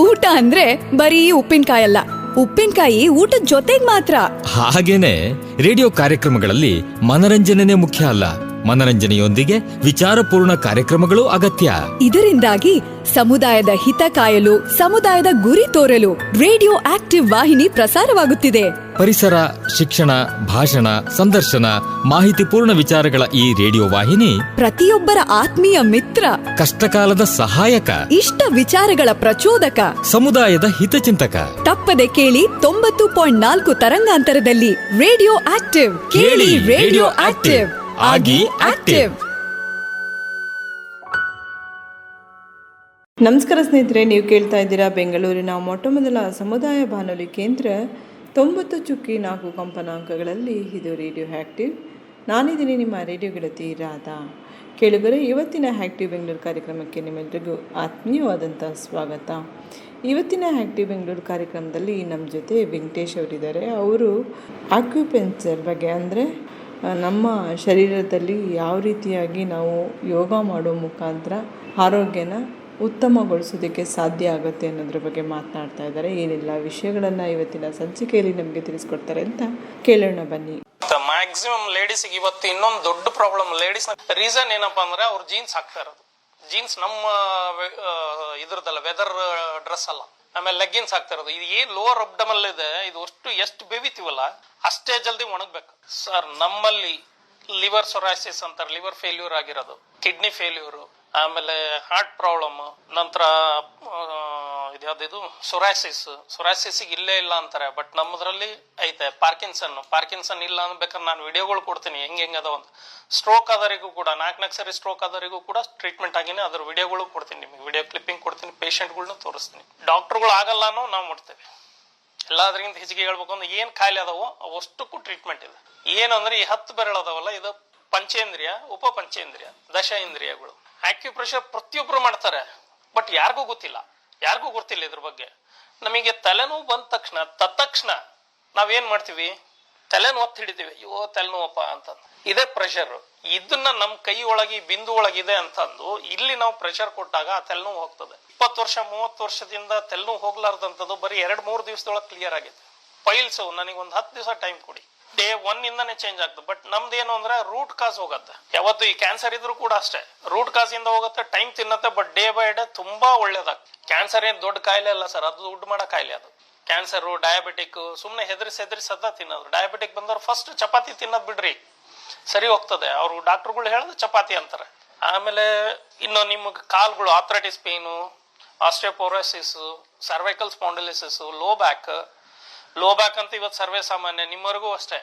ಊಟ ಅಂದ್ರೆ ಬರೀ ಉಪ್ಪಿನಕಾಯಿ ಅಲ್ಲ, ಉಪ್ಪಿನಕಾಯಿ ಊಟದ ಜೊತೆಗ್ ಮಾತ್ರ. ಹಾಗೇನೆ ರೇಡಿಯೋ ಕಾರ್ಯಕ್ರಮಗಳಲ್ಲಿ ಮನರಂಜನೆ ಮುಖ್ಯ ಅಲ್ಲ, ಮನರಂಜನೆಯೊಂದಿಗೆ ವಿಚಾರಪೂರ್ಣ ಕಾರ್ಯಕ್ರಮಗಳು ಅಗತ್ಯ. ಇದರಿಂದಾಗಿ ಸಮುದಾಯದ ಹಿತ ಕಾಯಲು, ಸಮುದಾಯದ ಗುರಿ ತೋರಲು ರೇಡಿಯೋ ಆಕ್ಟಿವ್ ವಾಹಿನಿ ಪ್ರಸಾರವಾಗುತ್ತಿದೆ. ಪರಿಸರ, ಶಿಕ್ಷಣ, ಭಾಷಣ, ಸಂದರ್ಶನ, ಮಾಹಿತಿಪೂರ್ಣ ವಿಚಾರಗಳ ಈ ರೇಡಿಯೋ ವಾಹಿನಿ ಪ್ರತಿಯೊಬ್ಬರ ಆತ್ಮೀಯ ಮಿತ್ರ, ಕಷ್ಟಕಾಲದ ಸಹಾಯಕ, ಇಷ್ಟ ವಿಚಾರಗಳ ಪ್ರಚೋದಕ, ಸಮುದಾಯದ ಹಿತಚಿಂತಕ. ತಪ್ಪದೆ ಕೇಳಿ 90.4 ತರಂಗಾಂತರದಲ್ಲಿ ರೇಡಿಯೋ ಆಕ್ಟಿವ್. ಕೇಳಿ ರೇಡಿಯೋ ಆಕ್ಟಿವ್, ಆಗಿ ಆಕ್ಟಿವ್. ನಮಸ್ಕಾರ ಸ್ನೇಹಿತರೆ, ನೀವು ಕೇಳ್ತಾ ಇದ್ದೀರಾ ಬೆಂಗಳೂರಿನ ಮೊಟ್ಟಮೊದಲ ಸಮುದಾಯ ಬಾನುಲಿ ಕೇಂದ್ರ 90.4 ಕಂಪನಾಂಕಗಳಲ್ಲಿ. ಇದು ರೇಡಿಯೋ ಆಕ್ಟಿವ್. ನಾನಿದ್ದೀನಿ ನಿಮ್ಮ ರೇಡಿಯೋ ಗೆಳತಿ ರಾಧಾ. ಕೇಳುಗರೆ, ಇವತ್ತಿನ ಆಕ್ಟಿವ್ ಬೆಂಗಳೂರು ಕಾರ್ಯಕ್ರಮಕ್ಕೆ ನಿಮ್ಮೆಲ್ಲರಿಗೂ ಆತ್ಮೀಯವಾದಂಥ ಸ್ವಾಗತ. ಇವತ್ತಿನ ಆಕ್ಟಿವ್ ಬೆಂಗಳೂರು ಕಾರ್ಯಕ್ರಮದಲ್ಲಿ ನಮ್ಮ ಜೊತೆ ವೆಂಕಟೇಶ್ ಅವರಿದ್ದಾರೆ. ಅವರು ಆಕ್ಯುಪಂಕ್ಚರ್ ಬಗ್ಗೆ, ಅಂದರೆ ನಮ್ಮ ಶರೀರದಲ್ಲಿ ಯಾವ ರೀತಿಯಾಗಿ ನಾವು ಯೋಗ ಮಾಡೋ ಮುಖಾಂತರ ಆರೋಗ್ಯನ ಉತ್ತಮಗೊಳಿಸೋದಕ್ಕೆ ಸಾಧ್ಯ ಆಗುತ್ತೆ ಅನ್ನೋದ್ರ ಬಗ್ಗೆ ಮಾತನಾಡ್ತಾ ಇದ್ದಾರೆ. ಏನೆಲ್ಲ ವಿಷಯಗಳನ್ನು ಇವತ್ತಿನ ಸಂಚಿಕೆಯಲ್ಲಿ ನಮಗೆ ತಿಳಿಸ್ಕೊಡ್ತಾರೆ ಅಂತ ಕೇಳೋಣ ಬನ್ನಿ. ಮ್ಯಾಕ್ಸಿಮಮ್ ಲೇಡೀಸ್ಗೆ ಇವತ್ತು ಇನ್ನೊಂದು ದೊಡ್ಡ ಪ್ರಾಬ್ಲಮ್, ಲೇಡೀಸ್ ರೀಸನ್ ಏನಪ್ಪಾ ಅಂದ್ರೆ ಅವ್ರು ಜೀನ್ಸ್ ಹಾಕ್ತಾ ಇರೋದು. ಜೀನ್ಸ್ ನಮ್ಮ ಇದ್ರದಲ್ಲ, ವೆದರ್ ಡ್ರೆಸ್ ಅಲ್ಲ. ಆಮೇಲೆ ಲೆಗ್ಗಿನ್ಸ್ ಹಾಕ್ತಾ ಇರೋದು. ಇದು ಏನ್ ಲೋವರ್ ಅಬ್ಡಮಲ್ ಇದೆ, ಇದು ಎಷ್ಟು ಬೇವಿತೀವಲ್ಲ ಅಷ್ಟೇ ಜಲ್ದಿ ಒಣಗ್ಬೇಕು ಸರ್. ನಮ್ಮಲ್ಲಿ ಲಿವರ್ ಸೊರಾಸಿಸ್ ಅಂತಾರೆ, ಲಿವರ್ ಫೇಲ್ಯೂರ್ ಆಗಿರೋದು, ಕಿಡ್ನಿ ಫೇಲ್ಯೂರ್, ಆಮೇಲೆ ಹಾರ್ಟ್ ಪ್ರಾಬ್ಲಮ್, ನಂತರ ಇದ್ಯಾವ್ದು ಸೊರಾಸಿಸ್ ಇಲ್ಲೇ ಇಲ್ಲ ಅಂತಾರೆ, ಬಟ್ ನಮ್ಮದ್ರಲ್ಲಿ ಐತೆ. ಪಾರ್ಕಿನ್ಸನ್ ಇಲ್ಲ ಅನ್ಬೇಕಾದ್ರೆ ನಾನು ವಿಡಿಯೋಗಳು ಕೊಡ್ತೀನಿ ಹೆಂಗೆ ಅದ. ಒಂದು ಸ್ಟ್ರೋಕ್ ಆದವರಿಗೂ ಕೂಡ, 4 ಸರಿ ಸ್ಟ್ರೋಕ್ ಆದವರಿಗೂ ಕೂಡ ಟ್ರೀಟ್ಮೆಂಟ್ ಆಗಿನೇ ಅದ್ರ ವಿಡಿಯೋಗಳು ಕೊಡ್ತೀನಿ, ನಿಮಗೆ ವಿಡಿಯೋ ಕ್ಲಿಪ್ಪಿಂಗ್ ಕೊಡ್ತೀನಿ, ಪೇಷಂಟ್ಗಳ್ನ ತೋರಿಸ್ತೀನಿ. ಡಾಕ್ಟರ್ಗಳು ಆಗಲ್ಲ ಅನ್ನೋ ನಾವು ಮಾಡ್ತೇವೆ. ಎಲ್ಲದ್ರಿಂದ ಹೆಚ್ಚಿಗೆ ಹೇಳ್ಬೇಕು ಅಂದ್ರೆ ಏನ್ ಕಾಯಿಲೆ ಅದಾವೋ ಅವಷ್ಟಕ್ಕೂ ಟ್ರೀಟ್ಮೆಂಟ್ ಇದೆ. ಏನಂದ್ರೆ ಈ 10 ಬೆರಳು ಅದಾವಲ್ಲ, ಇದು ಪಂಚೇಂದ್ರಿಯ, ಉಪ ಪಂಚೇಂದ್ರಿಯ, ದಶ ಇಂದ್ರಿಯಗಳು. ಆಕ್ಯುಪ್ರೆಷರ್ ಪ್ರತಿಯೊಬ್ರು ಮಾಡ್ತಾರೆ, ಬಟ್ ಯಾರಿಗೂ ಗೊತ್ತಿಲ್ಲ ಇದ್ರ ಬಗ್ಗೆ. ನಮಗೆ ತಲೆನೋವು ಬಂದ ತಕ್ಷಣ ನಾವೇನ್ ಮಾಡ್ತೀವಿ, ತಲೆನೋವು ಒತ್ತಿ ಹಿಡಿತೀವಿ, ಅಯ್ಯೋ ತಲೆನೋವಪ್ಪ ಅಂತ. ಇದೇ ಪ್ರೆಷರ್. ಇದನ್ನ ನಮ್ ಕೈ ಒಳಗೆ ಬಿಂದು ಒಳಗಿದೆ ಅಂತಂದು ಇಲ್ಲಿ ನಾವು ಪ್ರೆಷರ್ ಕೊಟ್ಟಾಗ ಆ ತಲೆನೋವು ಹೋಗ್ತದೆ. 20 ವರ್ಷ 30 ವರ್ಷದಿಂದ ತಲೆನೋವು ಹೋಗ್ಲಾರ್ದಂಥದ್ದು ಬರೀ 2-3 ದಿವಸದೊಳಗೆ ಕ್ಲಿಯರ್ ಆಗಿದೆ. ಪೈಲ್ಸ್ ನನಗೆ ಒಂದು 10 ದಿವಸ ಟೈಮ್ ಕೊಡಿ, ಡೇ 1 ಇಂದಾನೆ ಚೇಂಜ್ ಆಗ್ತದೆ. ಬಟ್ ನಮ್ದು ಏನು ಅಂದ್ರೆ ರೂಟ್ ಕಾಸ್ ಹೋಗುತ್ತೆ. ಯಾವತ್ತು ಈ ಕ್ಯಾನ್ಸರ್ ಇದ್ರು ಕೂಡ ಅಷ್ಟೇ, ರೂಟ್ ಕಾಸ್ ಇಂದ ಹೋಗುತ್ತೆ, ಟೈಮ್ ತಿನ್ನತ್ತೆ, ಬಟ್ ಡೇ ಬೈ ಡೇ ತುಂಬಾ ಒಳ್ಳೇದಾಗ್ತದೆ. ಕ್ಯಾನ್ಸರ್ ಏನ್ ದೊಡ್ಡ ಕಾಯಿಲೆ ಅಲ್ಲ ಸರ್, ಅದು ದುಡ್ಡು ಮಾಡೋ ಕಾಯಿಲೆ. ಅದು ಕ್ಯಾನ್ಸರ್, ಡಯಾಬಿಟಿಕ್ ಸುಮ್ನೆ ಹೆದರಿ ಸದಾ ತಿನ್ನೋದು. ಡಯಾಬಿಟಿಕ್ ಬಂದವ್ರು ಫಸ್ಟ್ ಚಪಾತಿ ತಿನ್ನೋದ್ ಬಿಡ್ರಿ, ಸರಿ ಹೋಗ್ತದೆ. ಅವ್ರು ಡಾಕ್ಟರ್ಗಳು ಹೇಳೋದು ಚಪಾತಿ ಅಂತಾರೆ. ಆಮೇಲೆ ಇನ್ನು ನಿಮ್ಗೆ ಕಾಲ್ಗಳು, arthritis pain, osteoporosis, cervical spondylosis, low back ಅಂತ ಇವತ್ತು ಸರ್ವೇ ಸಾಮಾನ್ಯ. ನಿಮ್ಮವರೆಗೂ ಅಷ್ಟೇ,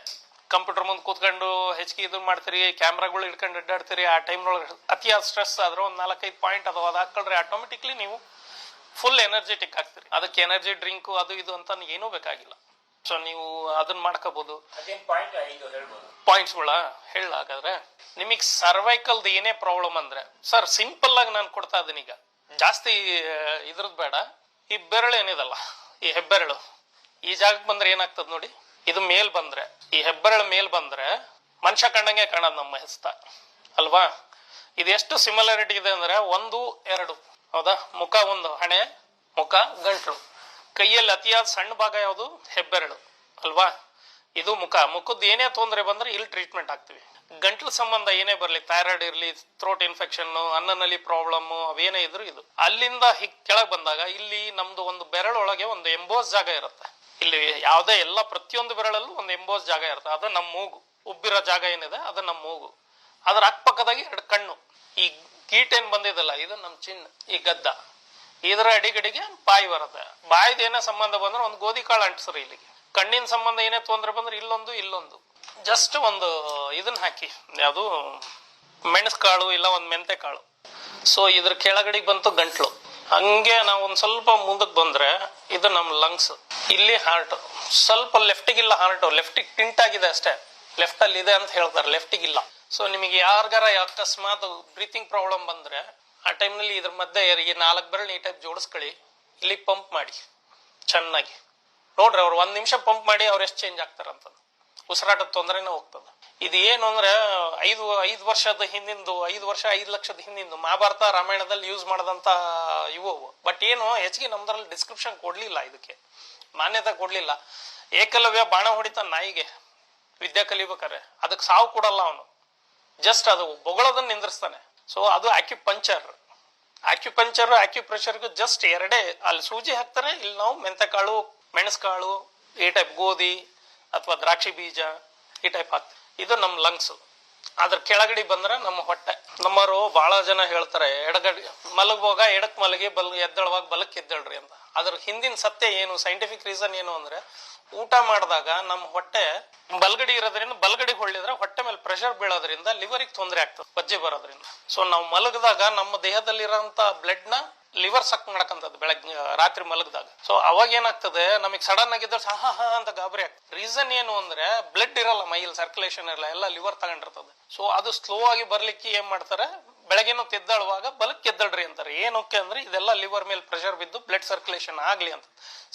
ಕಂಪ್ಯೂಟರ್ ಮುಂದೆ ಕೂತ್ಕೊಂಡು ಹೆಚ್ಚಿಗೆ ಇದು ಮಾಡ್ತೀರಿ, ಕ್ಯಾಮ್ರಾಗಳು ಇಟ್ಕೊಂಡು ಅಡ್ಡಾಡ್ತೀರಿ. ಆ ಟೈಮ್ನೊಳಗೆ ಅತಿಯಾದ ಸ್ಟ್ರೆಸ್ ಆದ್ರೆ ಒಂದು 4-5 ಪಾಯಿಂಟ್ ಅದಾವ, ಅದು ಹಾಕೊಂಡ್ರೆ ಆಟೋಮೆಟಿಕ್ಲಿ ನೀವು ಫುಲ್ ಎನರ್ಜೆಟಿಕ್ ಆಗ್ತೀರಿ. ಅದಕ್ಕೆ ಎನರ್ಜಿ ಡ್ರಿಂಕು ಅದು ಇದು ಅಂತ ಏನೂ ಬೇಕಾಗಿಲ್ಲ. ಸೊ ನೀವು ಅದನ್ನ ಮಾಡ್ಕೋಬಹುದು. ಪಾಯಿಂಟ್ಸ್ಗಳ ಹೇಳಾಗಾದ್ರೆ ನಿಮಗೆ ಸರ್ವೈಕಲ್ದು ಏನೇ ಪ್ರಾಬ್ಲಮ್ ಅಂದ್ರೆ ಸರ್, ಸಿಂಪಲ್ ಆಗಿ ನಾನು ಕೊಡ್ತಾ ಇದ್ದೀನಿ. ಈಗ ಜಾಸ್ತಿ ಇದ್ರದ್ ಬೇಡ. ಈ ಬೆರಳು ಏನಿದಲ್ಲ, ಈ ಹೆಬ್ಬೆರಳು ಈ ಜಾಗಕ್ಕೆ ಬಂದ್ರೆ ಏನಾಗ್ತದ ನೋಡಿ, ಇದು ಮೇಲ್ ಬಂದ್ರೆ, ಈ ಹೆಬ್ಬೆರಳು ಮೇಲ್ ಬಂದ್ರೆ ಮನುಷ್ಯ ಕಂಡಂಗೆ ಕಾಣೋದು ನಮ್ಮ ಹೆಸ್ತ ಅಲ್ವಾ. ಇದು ಎಷ್ಟು ಸಿಮಿಲಾರಿಟಿ ಇದೆ ಅಂದ್ರೆ 1, 2 ಹೌದಾ. ಮುಖ ಒಂದು, ಹಣೆ, ಮುಖ, ಗಂಟ್ಲು. ಕೈಯಲ್ಲಿ ಅತಿಯಾದ ಸಣ್ಣ ಭಾಗ ಯಾವುದು, ಹೆಬ್ಬೆರಳು ಅಲ್ವಾ. ಇದು ಮುಖದ ಏನೇ ತೊಂದರೆ ಬಂದ್ರೆ ಇಲ್ಲಿ ಟ್ರೀಟ್ಮೆಂಟ್ ಆಗ್ತೀವಿ. ಗಂಟ್ಲು ಸಂಬಂಧ ಏನೇ ಬರ್ಲಿ, ಥೈರಾಯ್ಡ್ ಇರ್ಲಿ, ಥ್ರೋಟ್ ಇನ್ಫೆಕ್ಷನ್, ಅನ್ನನಲ್ಲಿ ಪ್ರಾಬ್ಲಮ್, ಅವೇನೇ ಇದ್ರು ಇದು ಅಲ್ಲಿಂದ ಕೆಳಗೆ ಬಂದಾಗ ಇಲ್ಲಿ ನಮ್ದು ಒಂದು ಬೆರಳೊಳಗೆ ಒಂದು ಎಂಬೋಸ್ ಜಾಗ ಇರುತ್ತೆ. ಇಲ್ಲಿ ಯಾವುದೇ ಎಲ್ಲ ಪ್ರತಿಯೊಂದು ಬೆರಳಲ್ಲೂ ಒಂದು ಎಂಬೋಸ್ ಜಾಗ ಇರುತ್ತೆ. ಅದು ನಮ್ಮ ಮೂಗು, ಉಬ್ಬಿರೋ ಜಾಗ ಏನಿದೆ ಅದು ನಮ್ಮ ಮೂಗು. ಅದ್ರ ಅಕ್ಕಪಕ್ಕದಾಗಿ 2 ಕಣ್ಣು. ಈ ಗೀಟ್ ಏನ್ ಬಂದಿದಲ್ಲ, ಇದು ನಮ್ ಚಿನ್ನ, ಈ ಗದ್ದ, ಇದರ ಅಡಿಗಡಿಗೆ ಬಾಯಿ ಬರುತ್ತೆ. ಬಾಯಿದ ಏನೇ ಸಂಬಂಧ ಬಂದ್ರೆ ಒಂದು ಗೋಧಿ ಕಾಳು ಅಂಟಿಸ್ರಿ ಇಲ್ಲಿಗೆ. ಕಣ್ಣಿನ ಸಂಬಂಧ ಏನೇ ತೊಂದರೆ ಬಂದ್ರೆ ಇಲ್ಲೊಂದು ಜಸ್ಟ್ ಒಂದು ಇದನ್ನ ಹಾಕಿ, ಯಾವುದು ಮೆಣಸು ಕಾಳು ಇಲ್ಲ ಒಂದು ಮೆಂತೆ ಕಾಳು. ಸೊ ಇದ್ರ ಕೆಳಗಡೆಗೆ ಬಂತು ಗಂಟ್ಲು. ಹಂಗೆ ನಾವು ಒಂದ್ ಸ್ವಲ್ಪ ಮುಂದಕ್ಕೆ ಬಂದ್ರೆ ಇದು ನಮ್ ಲಂಗ್ಸ್. ಇಲ್ಲಿ ಹಾರ್ಟ್, ಸ್ವಲ್ಪ ಲೆಫ್ಟಿಗಿಲ್ಲ ಹಾರ್ಟ್, ಲೆಫ್ಟಿಗೆ ಟಿಂಟ್ ಆಗಿದೆ ಅಷ್ಟೇ, ಲೆಫ್ಟ್ ಅಲ್ಲಿ ಇದೆ ಅಂತ ಹೇಳ್ತಾರೆ, ಲೆಫ್ಟಿಗಿಲ್ಲ. ಸೊ ನಿಮಗೆ ಯಾರಿಗಾರ ಅಕಸ್ಮಾತ್ ಬ್ರೀತಿಂಗ್ ಪ್ರಾಬ್ಲಮ್ ಬಂದ್ರೆ ಆ ಟೈಮ್ನಲ್ಲಿ ಇದ್ರ ಮಧ್ಯೆ ಈ 4 ಬೆರಳು ಈ ಟೈಪ್ ಜೋಡಿಸ್ಕೊಳ್ಳಿ, ಇಲ್ಲಿ ಪಂಪ್ ಮಾಡಿ ಚೆನ್ನಾಗಿ ನೋಡ್ರಿ. ಅವ್ರು 1 ನಿಮಿಷ ಪಂಪ್ ಮಾಡಿ ಅವ್ರು ಎಷ್ಟು ಚೇಂಜ್ ಆಗ್ತಾರಂತ. ಉಸಿರಾಟದ ತೊಂದರೆನೇ ಹೋಗ್ತದೆ. ಇದು ಏನು ಅಂದ್ರೆ ಐದು ವರ್ಷದ ಹಿಂದಿಂದು 5 ವರ್ಷ 5 ಲಕ್ಷದ ಹಿಂದಿಂದು ಮಹಾಭಾರತ ರಾಮಾಯಣದಲ್ಲಿ ಯೂಸ್ ಮಾಡದಂತ ಇವು. ಬಟ್ ಏನು ಹೆಚ್ಚಿಗೆ ನಮ್ದ್ರಲ್ಲಿ ಡಿಸ್ಕ್ರಿಪ್ಷನ್ ಕೊಡ್ಲಿಲ್ಲ, ಇದಕ್ಕೆ ಮಾನ್ಯತೆ ಕೊಡ್ಲಿಲ್ಲ. ಏಕಲವ್ಯ ಬಾಣ ಹೊಡಿತ ನಾಯಿಗೆ ವಿದ್ಯೆ ಕಲಿಬೇಕಾರೆ ಅದಕ್ಕೆ ಸಾವು ಕೊಡಲ್ಲ ಅವನು, ಜಸ್ಟ್ ಅದು ಬೊಗಳೋದನ್ನ ನಿಂದ್ರಿಸ್ತಾನೆ. ಸೊ ಅದು ಆಕ್ಯುಪ್ರೆಷರ್ಗೂ ಜಸ್ಟ್ ಎರಡೇ ಅಲ್ಲಿ ಸೂಜಿ ಹಾಕ್ತಾರೆ. ಇಲ್ಲಿ ನಾವು ಮೆಂತೆಕಾಳು, ಮೆಣಸ್ಕಾಳು, ಈ ಟೈಪ್ ಗೋಧಿ ಅಥವಾ ದ್ರಾಕ್ಷಿ ಬೀಜ ಈ ಟೈಪ್ ಹಾಕ್ತಾರೆ. ಇದು ನಮ್ಮ ಲಂಗ್ಸ್. ಅದ್ರ ಕೆಳಗಡೆ ಬಂದ್ರೆ ನಮ್ಮ ಹೊಟ್ಟೆ. ನಮ್ಮವರು ಬಹಳ ಜನ ಹೇಳ್ತಾರೆ ಎಡಗಡೆ ಮಲಗುವಾಗ ಎಡಕ್ ಮಲಗಿ ಎದ್ದೇಳುವಾಗ ಬಲಕ್ಕೆ ಎದ್ದೇಳ್ರಿ ಅಂತ. ಅದ್ರ ಹಿಂದಿನ ಸತ್ಯ ಏನು, ಸೈಂಟಿಫಿಕ್ ರೀಸನ್ ಏನು ಅಂದ್ರೆ, ಊಟ ಮಾಡಿದಾಗ ನಮ್ಮ ಹೊಟ್ಟೆ ಬಲ್ಗಡಿ ಇರೋದ್ರಿಂದ ಬಲ್ಗಡಿ ಹೊಳ್ಳಿದ್ರೆ ಹೊಟ್ಟೆ ಮೇಲೆ ಪ್ರೆಷರ್ ಬೀಳೋದ್ರಿಂದ ಲಿವರಿಗೆ ತೊಂದರೆ ಆಗ್ತದೆ, ಬಜ್ಜೆ ಬರೋದ್ರಿಂದ. ಸೊ ನಾವು ಮಲಗಿದಾಗ ನಮ್ಮ ದೇಹದಲ್ಲಿರೋಂಥ ಬ್ಲಡ್ ನ ಲಿವರ್ ಸಕ್ ಮಾಡಕಂತದ್ದು ಬೆಳಗ್ಗೆ ರಾತ್ರಿ ಮಲಗಿದಾಗ. ಸೊ ಅವಾಗ ಏನಾಗ್ತದೆ, ನಮಗೆ ಸಡನ್ ಆಗಿದ್ದ ಹಾ ಅಂತ ಗಾಬರಿ ಆಗ್ತದೆ. ರೀಸನ್ ಏನು ಅಂದ್ರೆ ಬ್ಲಡ್ ಇರಲ್ಲ ಮೈಯಲ್ಲಿ, ಸರ್ಕ್ಯುಲೇಷನ್ ಇರಲ್ಲ, ಎಲ್ಲ ಲಿವರ್ ತಗೊಂಡಿರ್ತದೆ. ಸೊ ಅದು ಸ್ಲೋ ಆಗಿ ಬರ್ಲಿಕ್ಕೆ ಏನ್ ಮಾಡ್ತಾರೆ, ಬೆಳಗ್ಗೆನೂ ಎದ್ದೇಳುವಾಗ ಬಲಕ್ಕೆ ಎದ್ದೇಳ್ರಿ ಅಂತಾರೆ. ಏನಕ್ಕೆ ಅಂದ್ರೆ ಇದೆಲ್ಲ ಲಿವರ್ ಮೇಲೆ ಪ್ರೆಷರ್ ಬಿದ್ದು ಬ್ಲಡ್ ಸರ್ಕ್ಯುಲೇಷನ್ ಆಗ್ಲಿ ಅಂತ.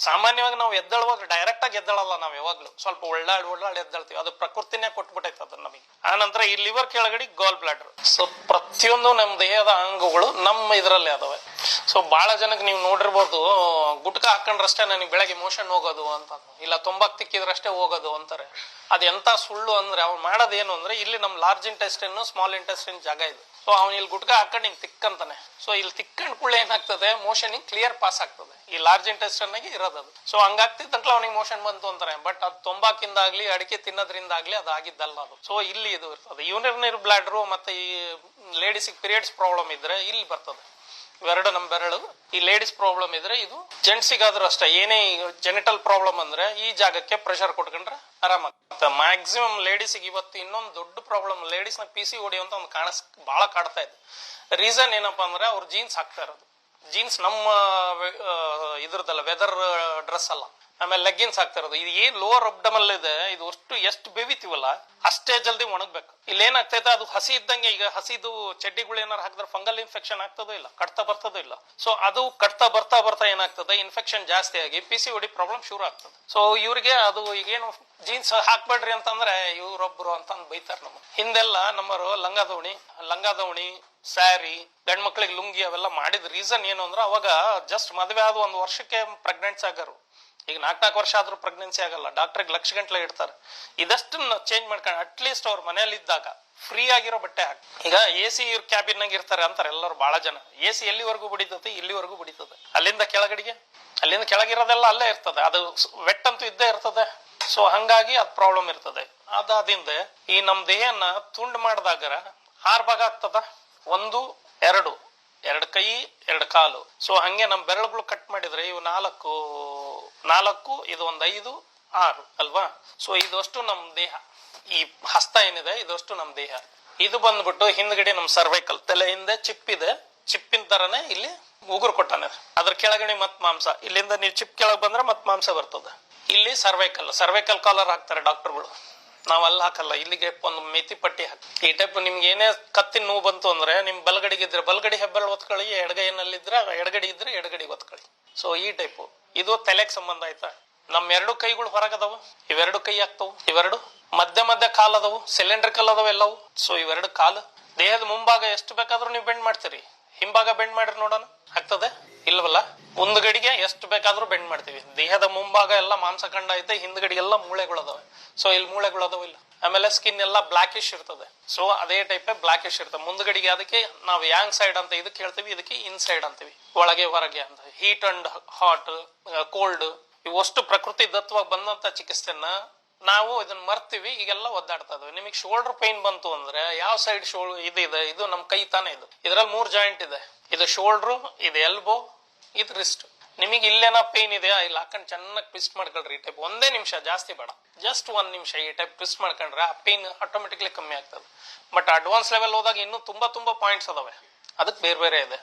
ಸಾಮಾನ್ಯವಾಗಿ ನಾವು ಎದ್ದೇಳುವಾಗ ಡೈರೆಕ್ಟ್ ಆಗಿ ಎದ್ದೇಳಲ್ಲ, ನಾವು ಯಾವಾಗ್ಲೂ ಸ್ವಲ್ಪ ಒಳ್ಳಾಡಿ ಎದ್ದೇಳ್ತೀವಿ. ಅದು ಪ್ರಕೃತಿನೇ ಕೊಟ್ಬಿಟ್ಟೈತೆ ಅದನ್ನ ನಮಗೆ. ಆ ನಂತರ ಈ ಲಿವರ್ ಕೆಳಗಡೆ ಗಾಲ್ ಬ್ಲಾಡರ್. ಸೊ ಪ್ರತಿಯೊಂದು ನಮ್ಮ ದೇಹದ ಅಂಗಗಳು ನಮ್ಮ ಇದರಲ್ಲೇ ಅದಾವೆ. ಸೊ ಬಹಳ ಜನಕ್ಕೆ ನೀವು ನೋಡಿರ್ಬೋದು, ಗುಟ್ಕ ಹಾಕೊಂಡ್ರಷ್ಟೇ ನನಗೆ ಬೆಳಗ್ಗೆ ಮೋಷನ್ ಹೋಗೋದು ಅಂತ, ಇಲ್ಲ ತೊಂಬಕ್ ತಿಕ್ಕಿದ್ರಷ್ಟೇ ಹೋಗೋದು ಅಂತಾರೆ. ಅದೆಂತ ಸುಳ್ಳು ಅಂದ್ರೆ, ಅವ್ನು ಮಾಡೋದೇನು ಅಂದ್ರೆ, ಇಲ್ಲಿ ನಮ್ಮ ಲಾರ್ಜ್ ಇಂಟೆಸ್ಟೈನ್ ಸ್ಮಾಲ್ ಇಂಟೆಸ್ಟೈನ್ ಜಾಗ ಇದೆ. ಸೊ ಅವ್ನು ಇಲ್ಲಿ ಗುಟ್ಕ ಹಾಕೊಂಡು ಹಿಂಗ್ ತಿಕ್ಕಂತಾನೆ. ಸೊ ಇಲ್ಲಿ ತಿಕ್ಕಂಡ್ ಕೂಡ ಏನಾಗ್ತದೆ, ಮೋಷನ್ ಹಿಂಗ್ ಕ್ಲಿಯರ್ ಪಾಸ್ ಆಗ್ತದೆ. ಈ ಲಾರ್ಜ್ ಇಂಟೆಸ್ಟೈನ್ ಆಗಿ ಇರೋದದು. ಸೊ ಹಂಗಾಗ್ತಿದ್ದಂಕ್ಲ ಅವ್ನಿಗೆ ಮೋಷನ್ ಬಂತು ಅಂತಾರೆ. ಬಟ್ ಅದು ತೊಂಬಾಕಿಂದಾಗ್ಲಿ ಅಡಿಕೆ ತಿನ್ನೋದ್ರಿಂದಾಗ್ಲಿ ಅದು ಆಗಿದ್ದಲ್ಲ ಅದು. ಸೊ ಇಲ್ಲಿ ಇದು ಇರ್ತದೆ. ಯೂರಿನರಿ ಬ್ಲಾಡರ್ ಮತ್ತೆ ಈ ಲೇಡೀಸಿಗೆ ಪೀರಿಯಡ್ಸ್ ಪ್ರಾಬ್ಲಮ್ ಇದ್ರೆ ಇಲ್ಲಿ ಬರ್ತದೆ. ಇವೆರಡು ನಮ್ಮ ಬೆರಳು. ಈ ಲೇಡೀಸ್ ಪ್ರಾಬ್ಲಮ್ ಇದ್ರೆ ಇದು, ಜೆಂಟ್ಸಿಗಾದ್ರೂ ಅಷ್ಟೇ ಏನೇ ಜೆನಿಟಲ್ ಪ್ರಾಬ್ಲಮ್ ಅಂದ್ರೆ ಈ ಜಾಗಕ್ಕೆ ಪ್ರೆಷರ್ ಕೊಟ್ಕೊಂಡ್ರೆ ಆರಾಮಾಗುತ್ತೆ. ಮ್ಯಾಕ್ಸಿಮಮ್ ಲೇಡೀಸಿಗೆ ಇವತ್ತು ಇನ್ನೊಂದು ದೊಡ್ಡ ಪ್ರಾಬ್ಲಮ್, ಲೇಡೀಸ್ ನ PCOD ಅಂತ ಒಂದು ಬಹಳ ಕಾಡ್ತಾ ಇದೆ. ರೀಸನ್ ಏನಪ್ಪಾ ಅಂದ್ರೆ, ಅವ್ರ ಜೀನ್ಸ್ ಹಾಕ್ತಾ ಇರೋದು. ಜೀನ್ಸ್ ನಮ್ಮ ಇದ್ರದಲ್ಲ, ವೆದರ್ ಡ್ರೆಸ್ ಅಲ್ಲ. ಆಮೇಲೆ ಲೆಗ್ಗಿನ್ಸ್ ಹಾಕ್ತಾ ಇರೋದು. ಇದು ಏನ್ ಲೋವರ್ ಅಬ್ಡಮಲ್ ಇದೆ, ಇದು ಎಷ್ಟು ಬೇವಿತೀವಲ್ಲ ಅಷ್ಟೇ ಜಲ್ದಿ ಒಣಗ್ಬೇಕು. ಇಲ್ಲಿ ಏನಾಗ್ತೈತೆ, ಅದು ಹಸಿ ಇದ್ದಂಗೆ, ಈಗ ಹಸಿದು ಚಡ್ಡಿಗಳು ಏನಾರು ಹಾಕಿದ್ರೆ ಫಂಗಲ್ ಇನ್ಫೆಕ್ಷನ್ ಆಗ್ತದೋ ಇಲ್ಲ, ಕಟ್ತಾ ಬರ್ತದೋ ಇಲ್ಲ. ಸೊ ಅದು ಕಟ್ತಾ ಬರ್ತಾ ಏನಾಗ್ತದೆ, ಇನ್ಫೆಕ್ಷನ್ ಜಾಸ್ತಿ ಆಗಿ PCOD ಪ್ರಾಬ್ಲಮ್ ಶುರು ಆಗ್ತದೆ. ಸೊ ಇವ್ರಿಗೆ ಅದು ಈಗೇನು ಜೀನ್ಸ್ ಹಾಕ್ಬೇಡ್ರಿ ಅಂತಂದ್ರೆ ಇವ್ರೊಬ್ರು ಅಂತ ಬೈತಾರ. ನಮ್ಮ ಹಿಂದೆಲ್ಲ ನಮ್ಮರು ಲಂಗಾದವಣಿ ಸ್ಯಾರಿ, ಗಂಡ್ ಮಕ್ಳಿಗೆ ಲುಂಗಿ ಅವೆಲ್ಲ ಮಾಡಿದ ರೀಸನ್ ಏನು ಅಂದ್ರೆ, ಅವಾಗ ಜಸ್ಟ್ ಮದುವೆ ಆದ 1 ವರ್ಷಕ್ಕೆ ಪ್ರೆಗ್ನೆನ್ಸಿ ಆಗಾರು. ಈಗ 4 ವರ್ಷ ಆದ್ರೂ ಪ್ರೆಗ್ನೆನ್ಸಿ ಆಗಲ್ಲ, ಡಾಕ್ಟರ್ಗೆ ಲಕ್ಷ ಗಂಟ್ಲೆ ಇಡ್ತಾರೆ. ಇದಷ್ಟನ್ನ ಚೇಂಜ್ ಮಾಡ್ಕೊಂಡು ಅಟ್ಲೀಸ್ಟ್ ಅವ್ರ ಮನೇಲಿ ಇದ್ದಾಗ ಫ್ರೀ ಆಗಿರೋ ಬಟ್ಟೆ ಹಾಕಿ. ಈಗ AC ಇವ್ರ ಕ್ಯಾಬಿನ್ ನಾಗ ಇರ್ತಾರೆ ಅಂತಾರೆ ಎಲ್ಲರೂ, ಬಹಳ ಜನ. AC ಎಲ್ಲಿವರೆಗೂ ಬಿಡಿತದೆ, ಇಲ್ಲಿವರೆಗೂ ಬಿಡಿತದೆ. ಅಲ್ಲಿಂದ ಕೆಳಗಿರೋದೆಲ್ಲ ಅಲ್ಲೇ ಇರ್ತದೆ, ಅದು ವೆಟ್ ಅಂತೂ ಇದ್ದೇ ಇರ್ತದೆ. ಸೊ ಹಂಗಾಗಿ ಅದ್ ಪ್ರಾಬ್ಲಮ್ ಇರ್ತದೆ. ಅದಾದಿಂದ ಈ ನಮ್ ದೇಹನ ತುಂಡು ಮಾಡಿದಾಗ 6 ಭಾಗ ಆಗ್ತದ. 1 2 2 ಕೈ 2 ಕಾಲು. ಸೊ ಹಂಗೆ ನಮ್ ಬೆರಳುಗಳು ಕಟ್ ಮಾಡಿದ್ರೆ ಇವು 4 ಇದು ಒಂದು 5 6 ಅಲ್ವಾ. ಸೊ ಇದಷ್ಟು ನಮ್ ದೇಹ. ಈ ಹಸ್ತ ಏನಿದೆ ಇದಷ್ಟು ನಮ್ ದೇಹ. ಇದು ಬಂದ್ಬಿಟ್ಟು ಹಿಂದ್ಗಡೆ ನಮ್ ಸರ್ವೈಕಲ್, ತಲೆ ಹಿಂದೆ ಚಿಪ್ ಇದೆ. ಚಿಪ್ಪಿನ ತರನೇ ಇಲ್ಲಿ ಉಗುರು ಕೊಟ್ಟಾನೆ, ಅದ್ರ ಕೆಳಗಡೆ ಮತ್ ಮಾಂಸ. ಇಲ್ಲಿಂದ ನೀವು ಚಿಪ್ ಕೆಳಗೆ ಬಂದ್ರೆ ಮತ್ ಮಾಂಸ ಬರ್ತದೆ. ಇಲ್ಲಿ ಸರ್ವೈಕಲ್ ಕಾಲರ್ ಹಾಕ್ತಾರೆ ಡಾಕ್ಟರ್ಗಳು. ನಾವ್ ಅಲ್ಲಿ ಹಾಕಲ್ಲ, ಇಲ್ಲಿಗೆ ಒಂದು ಮೆತಿ ಪಟ್ಟಿ ಹಾಕಿ. ಈ ಟೈಪ್ ನಿಮ್ಗೆ ಏನೇ ಕತ್ತಿನ ನೋವು ಬಂತು ಅಂದ್ರೆ, ನಿಮ್ ಬಲಗಡಿಗಿದ್ರೆ ಬಲಗಡಿ ಹೆಬ್ಬೆರಳು ಒತ್ಕೊಳ್ಳಿ, ಎಡಗೈನಲ್ಲಿದ್ರೆ ಎಡಗಡಿ ಇದ್ರೆ ಎಡಗಡಿ ಒತ್ಕೊಳ್ಳಿ. ಸೊ ಈ ಟೈಪು ಇದು ತಲೆಗೆ ಸಂಬಂಧ ಆಯ್ತಾ. ನಮ್ 2 ಕೈಗಳು ಹೊರಗದವು, ಇವೆರಡು ಕೈ ಆಗ್ತವು. ಇವೆರಡು ಮಧ್ಯ ಕಾಲದವು, ಸಿಲಿಂಡ್ರಿಕಲ್ ಅದಾವ ಎಲ್ಲವು. ಸೊ ಇವೆರಡು ಕಾಲು. ದೇಹದ ಮುಂಭಾಗ ಎಷ್ಟು ಬೇಕಾದ್ರೂ ನೀವು ಬೆಂಡ್ ಮಾಡ್ತೀರಿ, ಹಿಂಭಾಗ ಬೆಂಡ್ ಮಾಡ್ರಿ ನೋಡೋಣ, ಆಗ್ತದೆ ಇಲ್ವಲ್ಲ. ಮುಂದ್ಗಡಿಗೆ ಎಷ್ಟು ಬೇಕಾದ್ರೂ ಬೆಂಡ್ ಮಾಡ್ತೀವಿ. ದೇಹದ ಮುಂಭಾಗ ಎಲ್ಲ ಮಾಂಸಖಂಡ ಐತೆ, ಹಿಂದ್ಗಡಿ ಎಲ್ಲ ಮೂಳೆಗಳು ಅದಾವೆ. ಸೊ ಇಲ್ಲಿ ಮೂಳೆಗಳು ಅದಾವ ಇಲ್ಲ. ಆಮೇಲೆ ಸ್ಕಿನ್ ಎಲ್ಲ ಬ್ಲಾಕಿಶ್ ಇರ್ತದೆ. ಸೊ ಅದೇ ಟೈಪ್ ಬ್ಲಾಕಿಶ್ ಇರ್ತದೆ ಮುಂದ್ಗಡಿಗೆ. ಅದಕ್ಕೆ ನಾವು ಯಾಂಗ್ ಸೈಡ್ ಅಂತ ಇದಕ್ಕೆ ಹೇಳ್ತೀವಿ, ಇದಕ್ಕೆ ಇನ್ಸೈಡ್ ಅಂತೀವಿ, ಒಳಗೆ ಹೊರಗೆ ಅಂತ. ಹೀಟ್ ಅಂಡ್ ಹಾಟ್, ಕೋಲ್ಡ್, ಇವಷ್ಟು ಪ್ರಕೃತಿ ದತ್ತವಾಗಿ ಬಂದಂತ ಚಿಕಿತ್ಸೆನ ನಾವು ಇದನ್ನ ಮರ್ತೀವಿ. ಈಗೆಲ್ಲ ಒದ್ದಾಡ್ತಾ ಇದಾವೆ. ನಿಮಗೆ ಶೋಲ್ಡರ್ ಪೈನ್ ಬಂತು ಅಂದ್ರೆ ಯಾವ ಸೈಡ್ ಇದೆ, ಇದು ನಮ್ ಕೈ ತಾನೇ. ಇದ್ರಲ್ಲಿ 3 ಜಾಯಿಂಟ್ ಇದೆ. ಇದು ಶೋಲ್ಡ್ರು, ಇದು ಎಲ್ಬೋ, ಇದು ರಿಸ್ಟ್. ನಿಮಗೆ ಇಲ್ಲೇನೋ ಪೇನ್ ಇದೆಯಾ, ಇಲ್ಲಿ ಹಾಕೊಂಡು ಚೆನ್ನಾಗಿ ಟ್ವಿಸ್ಟ್ ಮಾಡ್ಕೊಳ್ರಿ. ಈ ಟೈಪ್ 1 ನಿಮಿಷ, ಜಾಸ್ತಿ ಬೇಡ, ಜಸ್ಟ್ 1 ನಿಮಿಷ ಈ ಟೈಪ್ ಟ್ವಿಸ್ಟ್ ಮಾಡ್ಕೊಂಡ್ರೆ ಆ ಪೇನ್ ಆಟೋಮೆಟಿಕ್ಲಿ ಕಮ್ಮಿ ಆಗ್ತದೆ. ಬಟ್ ಅಡ್ವಾನ್ಸ್ ಲೆವೆಲ್ ಹೋದಾಗ ಇನ್ನೂ ತುಂಬಾ ಪಾಯಿಂಟ್ಸ್ ಅದಾವೆ, ಅದಕ್ಕೆ ಬೇರೆ ಇದೆ.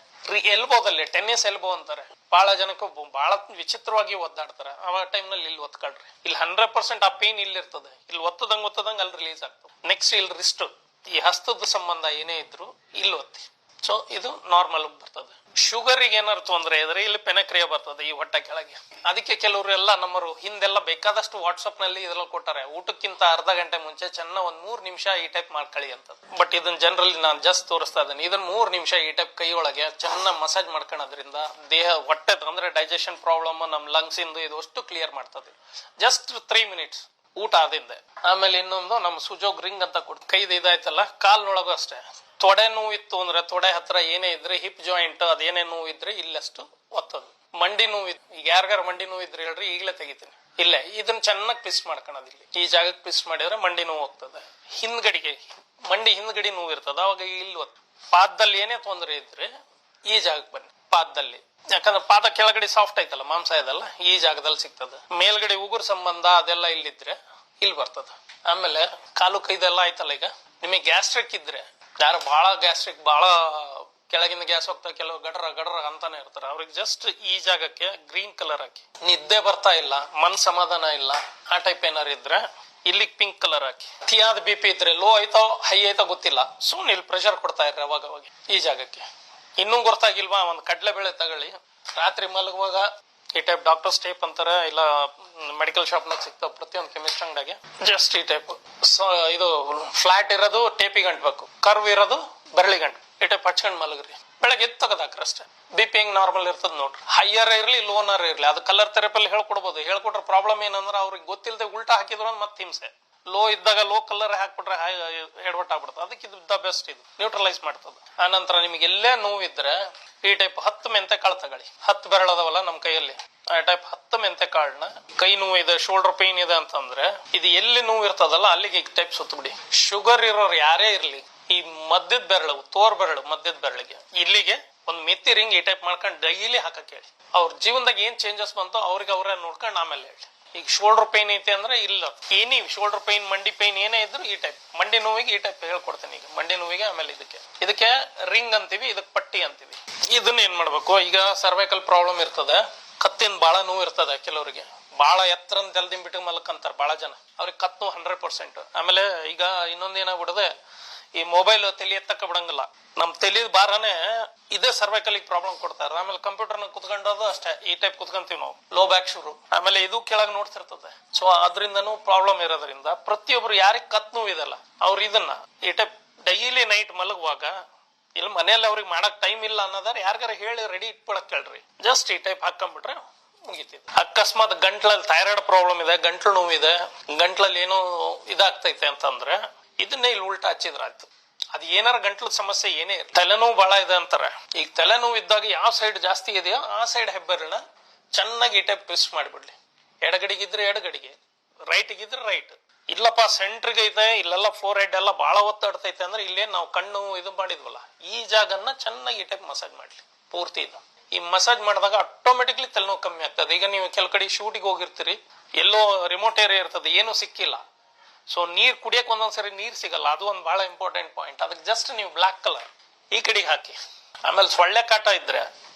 ಎಲ್ಬೋದಲ್ಲಿ ಟೆನ್ನಿಸ್ ಎಲ್ಬೋ ಅಂತಾರೆ. ಬಹಳ ಜನಕ್ಕೂ ಬಹಳ ವಿಚಿತ್ರವಾಗಿ ಒದ್ದಾಡ್ತಾರೆ. ಆ ಟೈಮ್ ನಲ್ಲಿ ಇಲ್ಲಿ ಒತ್ಕೊಳ್ರಿ. ಇಲ್ಲಿ 100% ಆ ಪೇನ್ ಇಲ್ಲಿ ಇರ್ತದೆ. ಇಲ್ಲಿ ಒತ್ತದಂಗ್ ಅಲ್ಲಿ ರಿಲೀಸ್ ಆಗ್ತದೆ. ನೆಕ್ಸ್ಟ್ ಇಲ್ಲಿ ರಿಸ್ಟ್, ಈ ಹಸ್ತದ ಸಂಬಂಧ ಏನೇ ಇದ್ರು ಇಲ್ಲಿ ಒತ್ತಿ. ಸೊ ಇದು ನಾರ್ಮಲ್ ಬರ್ತದೆ. ಶುಗರಿಗೆ ಏನಾದ್ರು ತೊಂದರೆ ಇದ್ರೆ ಇಲ್ಲಿ ಪೆನಕ್ರಿಯಾ ಬರ್ತದೆ ಈ ಹೊಟ್ಟೆ ಕೆಳಗೆ. ಅದಕ್ಕೆ ಕೆಲವರು ಎಲ್ಲ ನಮ್ಮರು ಹಿಂದೆಲ್ಲ ಬೇಕಾದಷ್ಟು ವಾಟ್ಸ್ಆಪ್ ನಲ್ಲಿ ಇದ್ರಲ್ಲಿ ಕೊಟ್ಟಾರೆ, ಊಟಕ್ಕಿಂತ ಅರ್ಧ ಗಂಟೆ ಮುಂಚೆ ಚೆನ್ನ ಒಂದ್ 3 ನಿಮಿಷ ಈ ಟೈಪ್ ಮಾಡ್ಕೊಳ್ಳಿ ಅಂತ. ಬಟ್ ಇದನ್ನ ಜನರಲಿ ನಾನು ಜಸ್ಟ್ ತೋರಿಸ್ತಾ ಇದ್ದೇನೆ. ಇದನ್ನ 3 ನಿಮಿಷ ಈ ಟೈಪ್ ಕೈ ಒಳಗೆ ಚೆನ್ನಾಗಿ ಮಸಾಜ್ ಮಾಡ್ಕೊಳ್ಳೋದ್ರಿಂದ ದೇಹ ಹೊಟ್ಟೆ ಅಂದ್ರೆ ಡೈಜೆಷನ್ ಪ್ರಾಬ್ಲಮ್ ನಮ್ ಲಂಗ್ಸ್ ಇಂದು ಇದು ಅಷ್ಟು ಕ್ಲಿಯರ್ ಮಾಡ್ತದೆ. ಜಸ್ಟ್ 3 ಮಿನಿಟ್ಸ್ ಊಟ ಆದಿಂದ. ಆಮೇಲೆ ಇನ್ನೊಂದು ನಮ್ ಸುಜೋಗ್ ರಿಂಗ್ ಅಂತ ಕೊಡ್ತೀವಿ. ಕೈದು ಇದಾಯ್ತಲ್ಲ, ಕಾಲ್ನೊಳಗೂ ಅಷ್ಟೇ. ತೊಡೆ ನೋವು ಇತ್ತು ಅಂದ್ರೆ ತೊಡೆ ಹತ್ರ ಏನೇ ಇದ್ರೆ ಹಿಪ್ ಜಾಯಿಂಟ್ ಅದೇನೇ ನೋವು ಇದ್ರೆ ಇಲ್ಲಷ್ಟು ಒತ್ತದು. ಮಂಡಿ ನೋವು ಈಗ ಯಾರಿಗಾರ ಮಂಡಿ ನೋವು ಇದ್ರೆ ಹೇಳ್ರಿ, ಈಗಲೇ ತೆಗಿತೀನಿ. ಇಲ್ಲೇ ಇದನ್ನ ಚೆನ್ನಾಗಿ ಟ್ವಿಸ್ಟ್ ಮಾಡ್ಕೊಳೋದು. ಇಲ್ಲಿ ಈ ಜಾಗಕ್ಕೆ ಟ್ವಿಸ್ಟ್ ಮಾಡಿದ್ರೆ ಮಂಡಿ ನೋವು ಹೋಗ್ತದೆ. ಹಿಂದ್ಗಡಿಗೆ ಮಂಡಿ ಹಿಂದ್ಗಡಿ ನೋವು ಇರ್ತದ, ಅವಾಗ ಇಲ್ಲಿ ಪಾದದಲ್ಲಿ ಏನೇ ತೊಂದರೆ ಇದ್ರೆ ಈ ಜಾಗಕ್ಕೆ ಬನ್ನಿ. ಪಾದದಲ್ಲಿ ಯಾಕಂದ್ರೆ ಪಾದ ಕೆಳಗಡೆ ಸಾಫ್ಟ್ ಐತಲ್ಲ, ಮಾಂಸ ಇದೆಲ್ಲ ಈ ಜಾಗದಲ್ಲಿ ಸಿಗ್ತದೆ. ಮೇಲ್ಗಡೆ ಉಗುರು ಸಂಬಂಧ ಅದೆಲ್ಲ ಇಲ್ಲಿದ್ರೆ ಇಲ್ಲಿ ಬರ್ತದ. ಆಮೇಲೆ ಕಾಲು ಕೈದೆಲ್ಲ ಆಯ್ತಲ್ಲ, ಈಗ ನಿಮಗೆ ಗ್ಯಾಸ್ಟ್ರಿಕ್ ಇದ್ರೆ, ಯಾರು ಬಹಳ ಗ್ಯಾಸ್ಟ್ರಿಕ್ ಬಹಳ ಕೆಳಗಿಂದ ಗ್ಯಾಸ್ ಹೋಗ್ತಾ ಕೆಲವು ಗಡ್ರ ಅಂತಾನೆ ಇರ್ತಾರೆ, ಅವ್ರಿಗೆ ಜಸ್ಟ್ ಈ ಜಾಗಕ್ಕೆ ಗ್ರೀನ್ ಕಲರ್ ಹಾಕಿ. ನಿದ್ದೆ ಬರ್ತಾ ಇಲ್ಲ, ಮನ್ ಸಮಾಧಾನ ಇಲ್ಲ, ಆ ಟೈಪ್ ಏನಾರು ಇದ್ರೆ ಇಲ್ಲಿ ಪಿಂಕ್ ಕಲರ್ ಹಾಕಿ. ಅತಿಯಾದ BP ಇದ್ರೆ, ಲೋ ಐತೋ ಹೈ ಐತೋ ಗೊತ್ತಿಲ್ಲ, ಸುಮ್ಮನೆ ಇಲ್ಲಿ ಪ್ರೆಷರ್ ಕೊಡ್ತಾ ಇರ್ರಿ ಅವಾಗ ಈ ಜಾಗಕ್ಕೆ. ಇನ್ನೂ ಗೊತ್ತಾಗಿಲ್ವಾ, ಒಂದ್ ಕಡ್ಲೆಬೇಳೆ ತಗೊಳ್ಳಿ, ರಾತ್ರಿ ಮಲಗುವಾಗ ಈ ಟೈಪ್ ಡಾಕ್ಟರ್ ಸ್ಟೇಪ್ ಅಂತಾರೆ, ಇಲ್ಲ ಮೆಡಿಕಲ್ ಶಾಪ್ ನಾಗ ಸಿಗ್ತಾವ ಪ್ರತಿಯೊಂದು ಕೆಮಿಸ್ಟ್ ಅಂಗಡಿಗೆ. ಜಸ್ಟ್ ಈ ಟೈಪ್ ಇದು ಫ್ಲಾಟ್ ಇರೋದು ಟೇಪಿಗೆ ಅಂಟ್ಬೇಕು, ಕರ್ವ್ ಇರೋದು ಬೆರಳಿ ಗಂಟು, ಈ ಟೈಪ್ ಹಚ್ಕೊಂಡ್ ಮಲಗ್ರಿ. ಬೆಳಗ್ಗೆ ಎದ್ದು ತೆಗದಾಕ್ರಿ ಅಷ್ಟೇ. BP ಹೆಂಗ್ ನಾರ್ಮಲ್ ಇರ್ತದ ನೋಡ್ರಿ. ಹೈಯರ್ ಇರ್ಲಿ ಲೋನರ್ ಇರ್ಲಿ, ಅದು ಕಲರ್ ಥೆರಪಿಯಲ್ಲಿ ಹೇಳ್ಕೊಡ್ಬೋದು. ಹೇಳ್ಕೊಟ್ರೆ ಪ್ರಾಬ್ಲಮ್ ಏನಂದ್ರೆ ಅವ್ರಿಗೆ ಗೊತ್ತಿಲ್ಲದೆ ಉಲ್ಟಾ ಹಾಕಿದ್ರು ಮತ್ತೆ ಹಿಂಸೆ. ಲೋ ಇದ್ದಾಗ ಲೋ ಕಲರ್ ಹಾಕ್ಬಿಟ್ರೆ ಎಡವಟ್ ಆಗ್ಬಿಡ್ತದೆ. ಅದಕ್ಕೆ ಇದು ದ ಬೆಸ್ಟ್, ಇದು ನ್ಯೂಟ್ರಲೈಸ್ ಮಾಡ್ತದೆ. ಆ ನಂತರ ನಿಮಗೆ ಎಲ್ಲೇ ನೋವು ಇದ್ರೆ ಈ ಟೈಪ್ 10 ಮೆಂತೆ ಕಾಳು ತಗೊಳ್ಳಿ. 10 ಬೆರಳದವಲ್ಲ ನಮ್ ಕೈಯಲ್ಲಿ, ಆ ಟೈಪ್ 10 ಮೆಂತೆ ಕಾಳನ್ನ, ಕೈ ನೋವು ಇದೆ, ಶೋಲ್ಡರ್ ಪೇನ್ ಇದೆ ಅಂತಂದ್ರೆ ಇದು ಎಲ್ಲಿ ನೋವು ಇರ್ತದಲ್ಲ ಅಲ್ಲಿಗೆ ಈ ಟೈಪ್ ಸುತ್ತಬಿಡಿ. ಶುಗರ್ ಇರೋರು ಯಾರೇ ಇರ್ಲಿ, ಈ ಮಧ್ಯದ ಬೆರಳು, ತೋರ್ ಬೆರಳು ಮಧ್ಯದ ಬೆರಳಿಗೆ ಇಲ್ಲಿಗೆ ಒಂದ್ ಮೆತ್ತಿ ರಿಂಗ್ ಈ ಟೈಪ್ ಮಾಡ್ಕೊಂಡು ಡೈಲಿ ಹಾಕಕ್ ಹೇಳಿ. ಅವ್ರ ಜೀವನದಾಗ ಏನ್ ಚೇಂಜಸ್ ಬಂತೋ ಅವ್ರಿಗೆ ಅವರೇ ನೋಡ್ಕೊಂಡು ಆಮೇಲೆ ಹೇಳಿ. ಈಗ ಶೋಲ್ಡರ್ ಪೇನ್ ಐತೆ ಅಂದ್ರೆ ಇಲ್ಲ, ಏನಿ ಶೋಲ್ಡರ್ ಪೇನ್, ಮಂಡಿ ಪೇನ್ ಏನೇ ಇದ್ರು ಈ ಟೈಪ್. ಮಂಡಿ ನೋವಿಗೆ ಈ ಟೈಪ್ ಹೇಳ್ಕೊಡ್ತೇನೆ. ಈಗ ಮಂಡಿ ನೋವಿಗೆ ಆಮೇಲೆ ಇದಕ್ಕೆ ರಿಂಗ್ ಅಂತೀವಿ, ಇದಕ್ಕೆ ಪಟ್ಟಿ ಅಂತೀವಿ. ಇದನ್ನ ಏನ್ ಮಾಡ್ಬೇಕು, ಈಗ ಸರ್ವೈಕಲ್ ಪ್ರಾಬ್ಲಮ್ ಇರ್ತದೆ, ಕತ್ತಿನ ಬಾಳ ನೋವು ಇರ್ತದೆ ಕೆಲವರಿಗೆ, ಬಾಳ ಎತ್ತರ ಜಲ್ದಿಂಬಿಟ್ಟು ಮಲ್ಕಂತಾರೆ ಬಾಳ ಜನ, ಅವ್ರಿಗೆ ಕತ್ ನೋವು 100%. ಆಮೇಲೆ ಈಗ ಇನ್ನೊಂದ್ ಏನಾಗ್ಬಿಡದೆ, ಈ ಮೊಬೈಲ್ ತಲೆ ಎತ್ತಕ್ಕ ಬಿಡಂಗಿಲ್ಲ. ನಮ್ ತಲೆ ಬಾರನೆ ಇದೇ ಸರ್ವೈಕಲ್ ಪ್ರಾಬ್ಲಮ್ ಕೊಡ್ತಾರೆ. ಆಮೇಲೆ ಕಂಪ್ಯೂಟರ್ ನ ಕುತ್ಕೊಂಡೋದು ಅಷ್ಟೇ, ಈ ಟೈಪ್ ಕುತ್ಕೊಂತೀವಿ ನಾವು, ಲೋ ಬ್ಯಾಕ್ ಶುರು. ಆಮೇಲೆ ಇದು ಕೆಳಗೆ ನೋಡ್ತಿರ್ತದೆ. ಸೊ ಅದ್ರಿಂದನೂ ಪ್ರಾಬ್ಲಮ್ ಇರೋದ್ರಿಂದ ಪ್ರತಿಯೊಬ್ರು ಯಾರಿಗೆ ಕತ್ ನೋವು ಇದಲ್ಲ ಅವ್ರು ಇದನ್ನ ಈ ಟೈಪ್ ಡೈಲಿ ನೈಟ್ ಮಲಗುವಾಗ, ಇಲ್ಲಿ ಮನೆಯಲ್ಲಿ ಅವ್ರಿಗೆ ಮಾಡಕ್ ಟೈಮ್ ಇಲ್ಲ ಅನ್ನೋದಾರ ಯಾರಿಗಾರ ಹೇಳಿ ರೆಡಿ ಇಟ್ಕೊಳಕ್ ಕೇಳ್ರಿ. ಜಸ್ಟ್ ಈ ಟೈಪ್ ಹಾಕೊಂಡ್ಬಿಟ್ರೆ ಮುಗಿತಿದೆ. ಅಕಸ್ಮಾತ್ ಗಂಟ್ಲಲ್ಲಿ ಥೈರಾಯ್ಡ್ ಪ್ರಾಬ್ಲಮ್ ಇದೆ, ಗಂಟ್ಲು ನೋವಿದೆ, ಗಂಟ್ಲಲ್ಲಿ ಏನೋ ಇದಾಗ್ತೈತೆ ಅಂತಂದ್ರೆ ಇದನ್ನೇ ಇಲ್ಲಿ ಉಲ್ಟಾ ಹಚ್ಚಿದ್ರಾಯ್ತು. ಅದ್ ಏನಾರ ಗಂಟ್ಲು ಸಮಸ್ಯೆ ಏನೇ ಇರಲಿ, ತಲೆನೋವು ಬಹಳ ಇದೆ ಅಂತಾರೆ. ಈಗ ತಲೆನೋವು ಇದ್ದಾಗ ಯಾವ ಸೈಡ್ ಜಾಸ್ತಿ ಇದೆಯೋ ಆ ಸೈಡ್ ಹೆಬ್ಬೆರಳನ್ನ ಚೆನ್ನಾಗಿ ಈ ಟೈಪ್ ಟ್ವಿಸ್ಟ್ ಮಾಡಿಬಿಡ್ಲಿ. ಎಡಗಡಿಗಿದ್ರೆ ಎಡಗಡಿಗೆ, ರೈಟ್ಗಿದ್ರೆ ರೈಟ್. ಇಲ್ಲಪ್ಪ ಸೆಂಟ್ರಿಗೆ ಇದೆ, ಇಲ್ಲೆಲ್ಲ 4 ಹೆಡ್ ಎಲ್ಲ ಬಹಳ ಒತ್ತಡತೈತೆ ಅಂದ್ರೆ ಇಲ್ಲೇ ನಾವು ಕಣ್ಣು ಇದು ಮಾಡಿದ್ವಲ್ಲ ಈ ಜಾಗನ್ನ ಚೆನ್ನಾಗಿ ಈ ಟೈಪ್ ಮಸಾಜ್ ಮಾಡ್ಲಿ ಪೂರ್ತಿ. ಇದು ಈ ಮಸಾಜ್ ಮಾಡಿದಾಗ ಆಟೋಮೆಟಿಕ್ಲಿ ತಲೆನೋವು ಕಮ್ಮಿ ಆಗ್ತದೆ. ಈಗ ನೀವು ಕೆಲ ಕಡೆ ಶೂಟಿಗೆ ಹೋಗಿರ್ತೀರಿ, ಎಲ್ಲೋ ರಿಮೋಟ್ ಏರಿಯಾ ಇರ್ತದೆ, ಏನೂ ಸಿಕ್ಕಿಲ್ಲ. ಸೊ ನೀರ್ ಕುಡಿಯಕ್ ಒಂದೊಂದ್ಸರಿ ನೀರ್ ಸಿಗಲ್ಲ, ಅದು ಒಂದು ಬಹಳ ಇಂಪಾರ್ಟೆಂಟ್ ಪಾಯಿಂಟ್. ಅದಕ್ಕೆ ಜಸ್ಟ್ ನೀವು ಬ್ಲಾಕ್ ಕಲರ್ ಈ ಕಡೆಗೆ ಹಾಕಿ. ಆಮೇಲೆ ಸೊಳ್ಳೆ ಕಾಟ ಇದ್ರೆ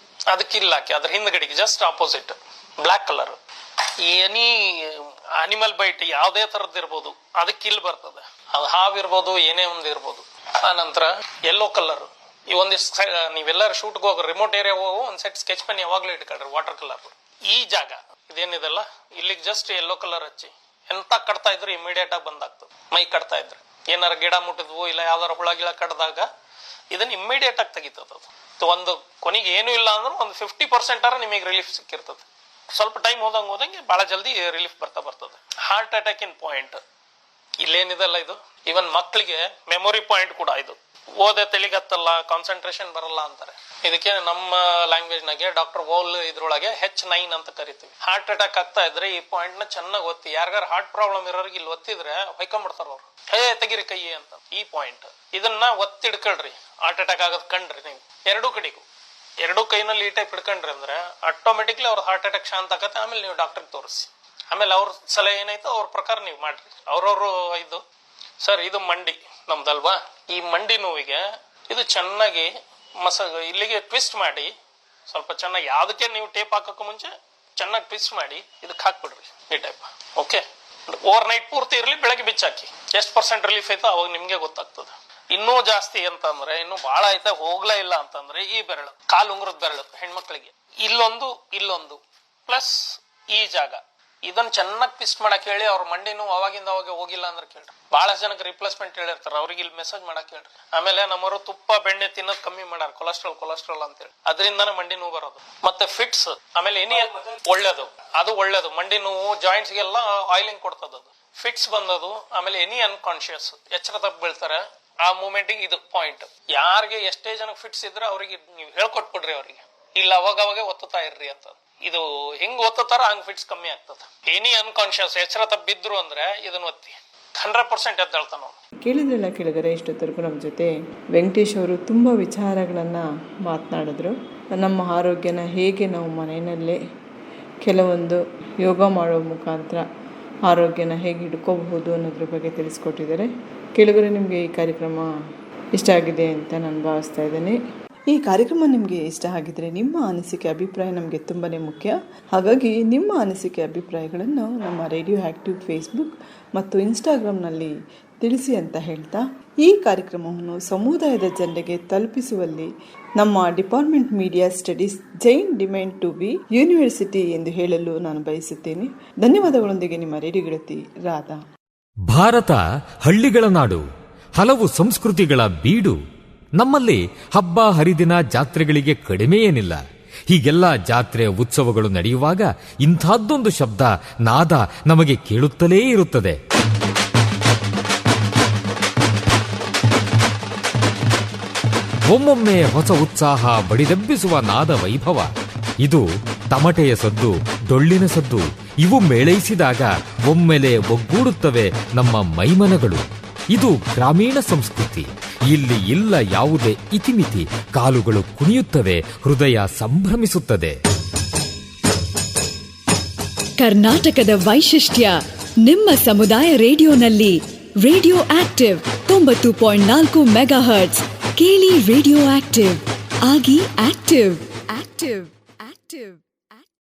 ಅದಕ್ಕೆ ಇಲ್ಲ ಹಾಕಿ, ಅದ್ರ ಹಿಂದ್ಗಡೆಗೆ just opposite black colour. Any animal bite ಯಾವ್ದೇ ತರದ್ ಇರ್ಬೋದು ಅದಕ್ಕೆ ಇಲ್ಲಿ ಬರ್ತದೆ. ಅದು ಹಾವಿರ್ಬೋದು, ಏನೇ ಒಂದು ಇರ್ಬೋದು. ಆ ನಂತರ ಯೆಲ್ಲೋ ಕಲರ್, ಈ ಒಂದಿಷ್ಟು ನೀವೆಲ್ಲರೂ ಶೂಟ್ಗೆ ಹೋಗಿ ರಿಮೋಟ್ ಏರಿಯಾ ಹೋಗು, ಒಂದ್ ಸೆಟ್ ಸ್ಕೆಚ್ ಪೆನ್ ಯಾವಾಗ್ಲೂ ಇಟ್ಕೊಳ್ರಿ, ವಾಟರ್ ಕಲರ್. ಈ ಜಾಗ ಇದೇನಿದೆಲ್ಲ ಇಲ್ಲಿಗೆ ಜಸ್ಟ್ ಯೆಲ್ಲೋ ಕಲರ್ ಹಚ್ಚಿ. ಎಂತ ಕಟ್ತಾ ಇದ್ರು ಇಮಿಡಿಯೇಟ್ ಆಗಿ ಬಂದಾಗ್ತದೆ. ಮೈ ಕಟ್ತಾ ಇದ್ರೆ ಏನಾರ ಗಿಡ ಮುಟ್ಟಿದ್ವು ಇಲ್ಲ ಯಾವ್ದಾರ ಹುಳ ಗಿಳ ಕಡ್ದಾಗ ಇದನ್ನ ಇಮಿಡಿಯೇಟ್ ಆಗಿ ತೆಗಿತದ. ಒಂದು ಕೊನೆಗೆ ಏನು ಇಲ್ಲ ಅಂದ್ರೆ ಒಂದು 50% ನಿಮಗೆ ರಿಲೀಫ್ ಸಿಕ್ಕಿರ್ತದೆ. ಸ್ವಲ್ಪ ಟೈಮ್ ಹೋದಂಗೆ ಬಹಳ ಜಲ್ದಿ ರಿಲೀಫ್ ಬರ್ತದೆ. ಹಾರ್ಟ್ ಅಟ್ಯಾಕ್ ಇನ್ ಪಾಯಿಂಟ್ ಇಲ್ಲೇನಿದೆಲ್ಲ ಇದು ಈವನ್ ಮಕ್ಕಳಿಗೆ ಮೆಮೊರಿ ಪಾಯಿಂಟ್ ಕೂಡ. ಇದು ಓದೆ ತೆಲಿಗತ್ತಲ್ಲ, ಕಾನ್ಸಂಟ್ರೇಷನ್ ಬರಲ್ಲ ಅಂತಾರೆ. ಇದಕ್ಕೆ ನಮ್ಮ ಲ್ಯಾಂಗ್ವೇಜ್ ನಾಗೆ ಡಾಕ್ಟರ್ ವೋಲ್ ಇದ್ರೊಳಗೆ H9 ಅಂತ ಕರಿತೀವಿ. ಹಾರ್ಟ್ ಅಟ್ಯಾಕ್ ಆಗ್ತಾ ಇದ್ರೆ ಈ ಪಾಯಿಂಟ್ ನ ಚೆನ್ನಾಗಿ ಒತ್ತಿ. ಯಾರಿಗಾರ ಹಾರ್ಟ್ ಪ್ರಾಬ್ಲಮ್ ಇರೋರಿಗೆ ಇಲ್ಲಿ ಒತ್ತಿದ್ರೆ ಹೊಯ್ಕೊಂಡ್ಬಿಡ್ತಾರ ಅವ್ರು, ತೆಗಿರಿ ಕೈ ಅಂತ. ಈ ಪಾಯಿಂಟ್ ಇದನ್ನ ಒತ್ತಿಡ್ಕೊಳ್ರಿ. ಹಾರ್ಟ್ ಅಟ್ಯಾಕ್ ಆಗೋದ್ ಕಂಡ್ರಿ ನೀವು ಎರಡೂ ಕೈನಲ್ಲಿ ಈ ಟೈಪ್ ಹಿಡ್ಕೊಂಡ್ರಿ ಅಂದ್ರೆ ಆಟೋಮೆಟಿಕ್ಲಿ ಅವ್ರ ಹಾರ್ಟ್ ಅಟ್ಯಾಕ್ ಶಾಂತ ಆಗತ್ತೆ. ಆಮೇಲೆ ನೀವು ಡಾಕ್ಟರ್ಗೆ ತೋರಿಸಿ, ಆಮೇಲೆ ಅವ್ರ ಸಲಹೆ ಏನಾಯ್ತು ಅವ್ರ ಪ್ರಕಾರ ನೀವು ಮಾಡ್ರಿ. ಅವ್ರವ್ರು ಇದು ಸರ್ ಇದು ಮಂಡಿ ನಮ್ದಲ್ವಾ, ಈ ಮಂಡಿ ನೋವಿಗೆ ಇದು ಚೆನ್ನಾಗಿ ಇಲ್ಲಿಗೆ ಟ್ವಿಸ್ಟ್ ಮಾಡಿ ಸ್ವಲ್ಪ ಚೆನ್ನಾಗಿ, ಯಾವ್ದಕ್ಕೆ ನೀವು ಟೇಪ್ ಹಾಕಕ್ಕೂ ಮುಂಚೆ ಚೆನ್ನಾಗಿ ಟ್ವಿಸ್ಟ್ ಮಾಡಿ ಇದಕ್ಕೆ ಹಾಕ್ಬಿಡ್ರಿ ಈ ಟೈಪ್. ಓಕೆ, ಓವರ್ ನೈಟ್ ಪೂರ್ತಿ ಇರ್ಲಿ, ಬೆಳಗ್ಗೆ ಬಿಚ್ಚಾಕಿ. ಎಷ್ಟು % ರಿಲೀಫ್ ಐತೋ ಅವಾಗ ನಿಮ್ಗೆ ಗೊತ್ತಾಗ್ತದೆ. ಇನ್ನೂ ಜಾಸ್ತಿ ಅಂತಂದ್ರೆ ಇನ್ನು ಬಹಳ ಐತೆ ಹೋಗ್ಲೇ ಇಲ್ಲ ಅಂತಂದ್ರೆ ಈ ಬೆರಳು, ಕಾಲು ಉಂಗುರದ ಬೆರಳು ಹೆಣ್ಮಕ್ಳಿಗೆ ಇಲ್ಲೊಂದು ಪ್ಲಸ್ ಈ ಜಾಗ, ಇದನ್ನ ಚೆನ್ನಾಗಿ ಟ್ವಿಸ್ಟ್ ಮಾಡಕ್ ಹೇಳಿ ಅವ್ರ ಮಂಡಿನೂ ಅವಾಗಿಂದ ಅವಾಗ ಹೋಗಿಲ್ಲ ಅಂದ್ರೆ ಕೇಳ್ರಿ. ಬಹಳ ಜನಕ್ಕೆ ರಿಪ್ಲೇಸ್ಮೆಂಟ್ ಹೇಳಿರ್ತಾರ, ಅವ್ರಿಗೆ ಇಲ್ಲಿ ಮೆಸೇಜ್ ಮಾಡಕ್ ಹೇಳ್ರಿ. ಆಮೇಲೆ ನಮ್ಮವರು ತುಪ್ಪ ಬೆಣ್ಣೆ ತಿನ್ನೋದು ಕಮ್ಮಿ ಮಾಡಾರ, ಕೊಲೆಸ್ಟ್ರಾಲ್ ಅಂತೇಳಿ, ಅದರಿಂದಾನೆ ಮಂಡಿ ನೋವು ಬರೋದು. ಮತ್ತೆ ಫಿಟ್ಸ್, ಆಮೇಲೆ ಎನಿ ಒಳ್ಳೇದು ಮಂಡಿ ನೋವು ಜಾಯಿಂಟ್ಸ್ ಗೆಲ್ಲ ಆಯಿಲಿಂಗ್ ಕೊಡ್ತದ. ಫಿಟ್ಸ್ ಬಂದದು, ಆಮೇಲೆ ಎನಿ ಅನ್ಕಾನ್ಶಿಯಸ್ ಎಚ್ಚರ ತಪ್ಪು ಬೀಳ್ತಾರೆ, ಆ ಮೂಮೆಂಟಿಗೆ ಇದು ಪಾಯಿಂಟ್. ಯಾರಿಗೆ ಎಷ್ಟೇ ಜನಕ್ಕೆ ಫಿಟ್ಸ್ ಇದ್ರೆ ಅವ್ರಿಗೆ ನೀವು ಹೇಳ್ಕೊಟ್ಬಿಡ್ರಿ, ಅವ್ರಿಗೆ ಇಲ್ಲ ಅವಾಗ ಒತ್ತುತ್ತಾ ಇರ್ರಿ ಅಂತ. ಇದು ಹೆಂಗ್ ಒತ್ತುತ್ತಾರ ಹಂಗ್ ಫಿಟ್ಸ್ ಕಮ್ಮಿ ಆಗ್ತದ. ಎನಿ ಅನ್ಕಾನ್ಶಿಯಸ್ ಎಚ್ಚರ ತಪ್ಪಿದ್ರು ಅಂದ್ರೆ ಇದನ್ನ ಒತ್ತಿ 100% ಎದ್ದೇಳ್ತಾನ. ಕೇಳಿದ್ರಲ್ಲ ಕೇಳಿದರೆ, ಇಷ್ಟೊತ್ತರೆಗೂ ನಮ್ಮ ಜೊತೆ ವೆಂಕಟೇಶ್ ಅವರು ತುಂಬ ವಿಚಾರಗಳನ್ನು ಮಾತನಾಡಿದ್ರು. ನಮ್ಮ ಆರೋಗ್ಯನ ಹೇಗೆ ನಾವು ಮನೆಯಲ್ಲೇ ಕೆಲವೊಂದು ಯೋಗ ಮಾಡೋ ಮುಖಾಂತರ ಆರೋಗ್ಯನ ಹೇಗೆ ಹಿಡ್ಕೋಬಹುದು ಅನ್ನೋದ್ರ ಬಗ್ಗೆ ತಿಳಿಸ್ಕೊಟ್ಟಿದ್ದಾರೆ. ಕೇಳಿದರೆ ನಿಮಗೆ ಈ ಕಾರ್ಯಕ್ರಮ ಇಷ್ಟ ಆಗಿದೆ ಅಂತ ನಾನು ಭಾವಿಸ್ತಾ ಇದ್ದೀನಿ. ಈ ಕಾರ್ಯಕ್ರಮ ನಿಮಗೆ ಇಷ್ಟ ಆಗಿದ್ರೆ ನಿಮ್ಮ ಅನಿಸಿಕೆ ಅಭಿಪ್ರಾಯ ನಮಗೆ ತುಂಬಾ ಮುಖ್ಯ. ಹಾಗಾಗಿ ನಿಮ್ಮ ಅನಿಸಿಕೆ ಅಭಿಪ್ರಾಯಗಳನ್ನು ನಮ್ಮ ರೇಡಿಯೋ ಆ್ಯಕ್ಟಿವ್ ಫೇಸ್ಬುಕ್ ಮತ್ತು ಇನ್ಸ್ಟಾಗ್ರಾಮ್ನಲ್ಲಿ ತಿಳಿಸಿ ಅಂತ ಹೇಳ್ತಾ, ಈ ಕಾರ್ಯಕ್ರಮವನ್ನು ಸಮುದಾಯದ ಜನರಿಗೆ ತಲುಪಿಸುವಲ್ಲಿ ನಮ್ಮ department media studies Jain deemed to be university ಎಂದು ಹೇಳಲು ನಾನು ಬಯಸುತ್ತೇನೆ. ಧನ್ಯವಾದಗಳೊಂದಿಗೆ ನಿಮ್ಮ ರೇಡಿಯೋ ಗೆಳತಿ ರಾಧಾ. ಭಾರತ ಹಳ್ಳಿಗಳ ನಾಡು, ಹಲವು ಸಂಸ್ಕೃತಿಗಳ ಬೀಡು. ನಮ್ಮಲ್ಲಿ ಹಬ್ಬ ಹರಿದಿನ ಜಾತ್ರೆಗಳಿಗೆ ಕಡಿಮೆ ಏನಿಲ್ಲ. ಹೀಗೆಲ್ಲ ಜಾತ್ರೆ ಉತ್ಸವಗಳು ನಡೆಯುವಾಗ ಇಂಥದ್ದೊಂದು ಶಬ್ದ ನಾದ ನಮಗೆ ಕೇಳುತ್ತಲೇ ಇರುತ್ತದೆ. ಒಮ್ಮೊಮ್ಮೆ ಹೊಸ ಉತ್ಸಾಹ ಬಡಿದೆಬ್ಬಿಸುವ ನಾದ ವೈಭವ. ಇದು ತಮಟೆಯ ಸದ್ದು, ಡೊಳ್ಳಿನ ಸದ್ದು, ಇವು ಮೇಳೈಸಿದಾಗ ಒಮ್ಮೆಲೆ ಒಗ್ಗೂಡುತ್ತವೆ ನಮ್ಮ ಮೈಮನಗಳು. ಇದು ಗ್ರಾಮೀಣ ಸಂಸ್ಕೃತಿ. ಇಲ್ಲಿ ಇಲ್ಲ ಯಾವುದೇ ಇತಿಮಿತಿ. ಕಾಲುಗಳು ಕುಣಿಯುತ್ತವೆ, ಹೃದಯ ಸಂಭ್ರಮಿಸುತ್ತದೆ. ಕರ್ನಾಟಕದ ವೈಶಿಷ್ಟ್ಯ ನಿಮ್ಮ ಸಮುದಾಯ ರೇಡಿಯೋನಲ್ಲಿ. Radio active 90.4 megahertz. ಕೇಳಿ ರೇಡಿಯೋ ಆಕ್ಟಿವ್, ಆಗಿ ಆಕ್ಟಿವ್.